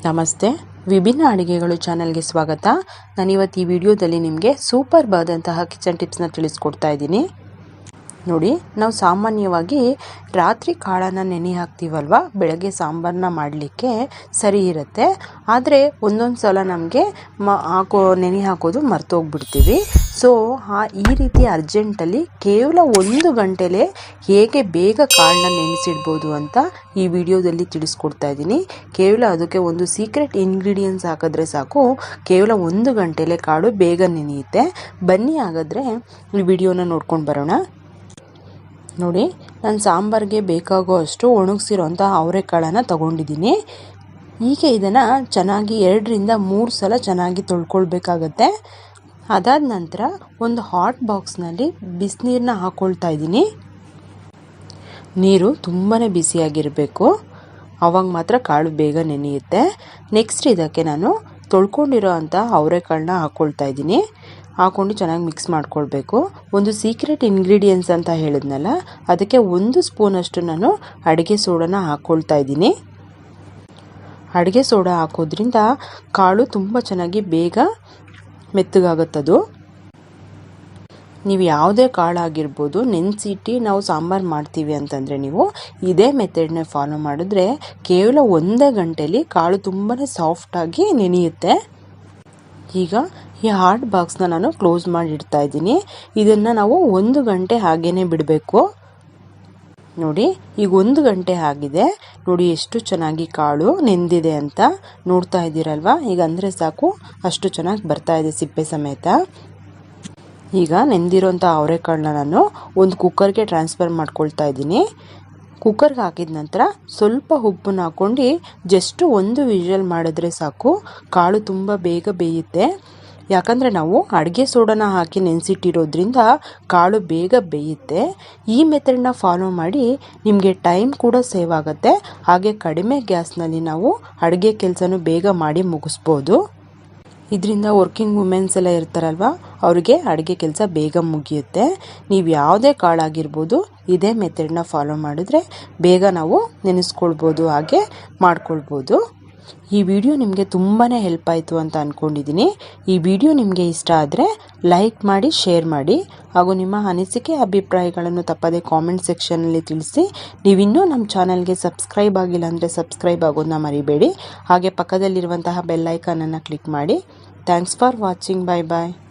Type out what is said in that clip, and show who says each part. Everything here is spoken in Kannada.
Speaker 1: ನಮಸ್ತೆ, ವಿಭಿನ್ನ ಅಡುಗೆಗಳು ಚಾನಲ್ಗೆ ಸ್ವಾಗತ. ನಾನಿವತ್ತು ಈ ವಿಡಿಯೋದಲ್ಲಿ ನಿಮಗೆ ಸೂಪರ್ ಆದಂತಹ ಕಿಚನ್ ಟಿಪ್ಸ್ನ ತಿಳಿಸ್ಕೊಡ್ತಾ ಇದ್ದೀನಿ. ನೋಡಿ, ನಾವು ಸಾಮಾನ್ಯವಾಗಿ ರಾತ್ರಿ ಕಾಳನ್ನು ನೆನೆ ಹಾಕ್ತೀವಲ್ವ, ಬೆಳಗ್ಗೆ ಸಾಂಬಾರನ್ನ ಮಾಡಲಿಕ್ಕೆ ಸರಿ ಇರುತ್ತೆ. ಆದರೆ ಒಂದೊಂದು ಸಲ ನಮಗೆ ನೆನೆ ಹಾಕೋದು ಮರ್ತೋಗ್ಬಿಡ್ತೀವಿ. ಸೊ ಈ ರೀತಿ ಅರ್ಜೆಂಟಲ್ಲಿ ಕೇವಲ 1 ಗಂಟೆಲೇ ಹೇಗೆ ಬೇಗ ಕಾಳನ್ನ ನೆನೆಸಿಡ್ಬೋದು ಅಂತ ಈ ವಿಡಿಯೋದಲ್ಲಿ ತಿಳಿಸ್ಕೊಡ್ತಾ ಇದ್ದೀನಿ. ಕೇವಲ ಅದಕ್ಕೆ ಒಂದು ಸೀಕ್ರೆಟ್ ಇಂಗ್ರೀಡಿಯೆಂಟ್ಸ್ ಹಾಕಿದ್ರೆ ಸಾಕು, ಕೇವಲ 1 ಗಂಟೆಲೇ ಕಾಳು ಬೇಗ ನೆನೆಯುತ್ತೆ. ಬನ್ನಿ ಹಾಗಾದರೆ ಈ ವಿಡಿಯೋನ ನೋಡ್ಕೊಂಡು ಬರೋಣ. ನೋಡಿ, ನಾನು ಸಾಂಬಾರಿಗೆ ಬೇಕಾಗೋ ಅಷ್ಟು ಒಣಗಿಸಿರೋಂಥ ಅವರೆಕಾಳನ್ನು ತಗೊಂಡಿದ್ದೀನಿ. ಈಗ ಇದನ್ನು ಚೆನ್ನಾಗಿ 2 ರಿಂದ 3 ಸಲ ಚೆನ್ನಾಗಿ ತೊಳ್ಕೊಳ್ಬೇಕಾಗತ್ತೆ. ಅದಾದ ನಂತರ ಒಂದು ಹಾಟ್ ಬಾಕ್ಸ್ನಲ್ಲಿ ಬಿಸಿನೀರನ್ನ ಹಾಕ್ಕೊಳ್ತಾ ಇದ್ದೀನಿ. ನೀರು ತುಂಬಾ ಬಿಸಿಯಾಗಿರಬೇಕು, ಆವಾಗ ಮಾತ್ರ ಕಾಳು ಬೇಗ ನೆನೆಯುತ್ತೆ. ನೆಕ್ಸ್ಟ್ ಇದಕ್ಕೆ ನಾನು ತೊಳ್ಕೊಂಡಿರೋ ಅಂಥ ಅವರೆಕಾಳನ್ನ ಹಾಕ್ಕೊಳ್ತಾ ಇದ್ದೀನಿ. ಹಾಕ್ಕೊಂಡು ಚೆನ್ನಾಗಿ ಮಿಕ್ಸ್ ಮಾಡ್ಕೊಳ್ಬೇಕು. ಒಂದು ಸೀಕ್ರೆಟ್ ಇಂಗ್ರೀಡಿಯೆಂಟ್ಸ್ ಅಂತ ಹೇಳಿದ್ನಲ್ಲ, ಅದಕ್ಕೆ 1 ಸ್ಪೂನಷ್ಟು ನಾನು ಅಡುಗೆ ಸೋಡಾನ ಹಾಕ್ಕೊಳ್ತಾ ಇದ್ದೀನಿ. ಅಡುಗೆ ಸೋಡಾ ಹಾಕೋದ್ರಿಂದ ಕಾಳು ತುಂಬ ಚೆನ್ನಾಗಿ ಬೇಗ ಮೆತ್ತಗಾಗುತ್ತದು. ನೀವು ಯಾವುದೇ ಕಾಳಾಗಿರ್ಬೋದು ನೆನೆಸಿಟ್ಟು ನಾವು ಸಾಂಬಾರು ಮಾಡ್ತೀವಿ ಅಂತಂದರೆ ನೀವು ಇದೇ ಮೆಥಡ್ನ ಫಾಲೋ ಮಾಡಿದ್ರೆ ಕೇವಲ 1 ಗಂಟೆಯಲ್ಲಿ ಕಾಳು ತುಂಬಾ ಸಾಫ್ಟಾಗಿ ನೆನೆಯುತ್ತೆ. ಈಗ ಈ ಹಾಟ್ ಬಾಕ್ಸ್ನ ನಾನು ಕ್ಲೋಸ್ ಮಾಡಿ ಇಡ್ತಾ ಇದ್ದೀನಿ. ಇದನ್ನು ನಾವು 1 ಗಂಟೆ ಹಾಗೇ ಬಿಡಬೇಕು. ನೋಡಿ, ಈಗ 1 ಗಂಟೆ ಆಗಿದೆ. ನೋಡಿ ಎಷ್ಟು ಚೆನ್ನಾಗಿ ಕಾಳು ನೆಂದಿದೆ ಅಂತ ನೋಡ್ತಾ ಇದ್ದೀರಲ್ವ. ಈಗ ಅಂದರೆ ಸಾಕು, ಅಷ್ಟು ಚೆನ್ನಾಗಿ ಬರ್ತಾ ಇದೆ ಸಿಪ್ಪೆ ಸಮೇತ. ಈಗ ನೆಂದಿರೋಂಥ ಅವರೆಕಾಳನ್ನ ನಾನು ಒಂದು ಕುಕ್ಕರ್ಗೆ ಟ್ರಾನ್ಸ್ಫರ್ ಮಾಡ್ಕೊಳ್ತಾ ಇದ್ದೀನಿ. ಕುಕ್ಕರ್ಗೆ ಹಾಕಿದ ನಂತರ ಸ್ವಲ್ಪ ಉಪ್ಪನ್ನ ಹಾಕ್ಕೊಂಡು ಜಸ್ಟ್ 1 ವಿಷಲ್ ಮಾಡಿದ್ರೆ ಸಾಕು, ಕಾಳು ತುಂಬ ಬೇಗ ಬೇಯುತ್ತೆ. ಯಾಕಂದರೆ ನಾವು ಅಡುಗೆ ಸೋಡಾನ ಹಾಕಿ ನೆನೆಸಿಟ್ಟಿರೋದ್ರಿಂದ ಕಾಳು ಬೇಗ ಬೇಯುತ್ತೆ. ಈ ಮೆಥಡನ್ನ ಫಾಲೋ ಮಾಡಿ ನಿಮಗೆ ಟೈಮ್ ಕೂಡ ಸೇವ್ ಆಗುತ್ತೆ. ಹಾಗೆ ಕಡಿಮೆ ಗ್ಯಾಸ್ನಲ್ಲಿ ನಾವು ಅಡುಗೆ ಕೆಲಸನೂ ಬೇಗ ಮಾಡಿ ಮುಗಿಸ್ಬೋದು. ಇದರಿಂದ ವರ್ಕಿಂಗ್ ವುಮೆನ್ಸ್ ಎಲ್ಲ ಇರ್ತಾರಲ್ವ, ಅವ್ರಿಗೆ ಅಡುಗೆ ಕೆಲಸ ಬೇಗ ಮುಗಿಯುತ್ತೆ. ನೀವು ಯಾವುದೇ ಕಾಳಾಗಿರ್ಬೋದು ಇದೇ ಮೆಥಡನ್ನ ಫಾಲೋ ಮಾಡಿದ್ರೆ ಬೇಗ ನಾವು ನೆನೆಸ್ಕೊಳ್ಬೋದು, ಹಾಗೆ ಮಾಡ್ಕೊಳ್ಬೋದು. ಈ ವಿಡಿಯೋ ನಿಮಗೆ ತುಂಬಾ ಹೆಲ್ಪ್ ಆಯಿತು ಅಂತ ಅಂದ್ಕೊಂಡಿದ್ದೀನಿ. ಈ ವಿಡಿಯೋ ನಿಮಗೆ ಇಷ್ಟ ಆದರೆ ಲೈಕ್ ಮಾಡಿ, ಶೇರ್ ಮಾಡಿ, ಹಾಗೂ ನಿಮ್ಮ ಅನಿಸಿಕೆ ಅಭಿಪ್ರಾಯಗಳನ್ನು ತಪ್ಪದೆ ಕಾಮೆಂಟ್ ಸೆಕ್ಷನಲ್ಲಿ ತಿಳಿಸಿ. ನೀವಿನ್ನೂ ನಮ್ಮ ಚಾನಲ್ಗೆ ಸಬ್ಸ್ಕ್ರೈಬ್ ಆಗಿಲ್ಲ ಅಂದರೆ ಸಬ್ಸ್ಕ್ರೈಬ್ ಆಗೋದನ್ನ ಮರಿಬೇಡಿ. ಹಾಗೆ ಪಕ್ಕದಲ್ಲಿರುವಂತಹ ಬೆಲ್ ಐಕಾನನ್ನು ಕ್ಲಿಕ್ ಮಾಡಿ. Thanks for watching. Bye bye.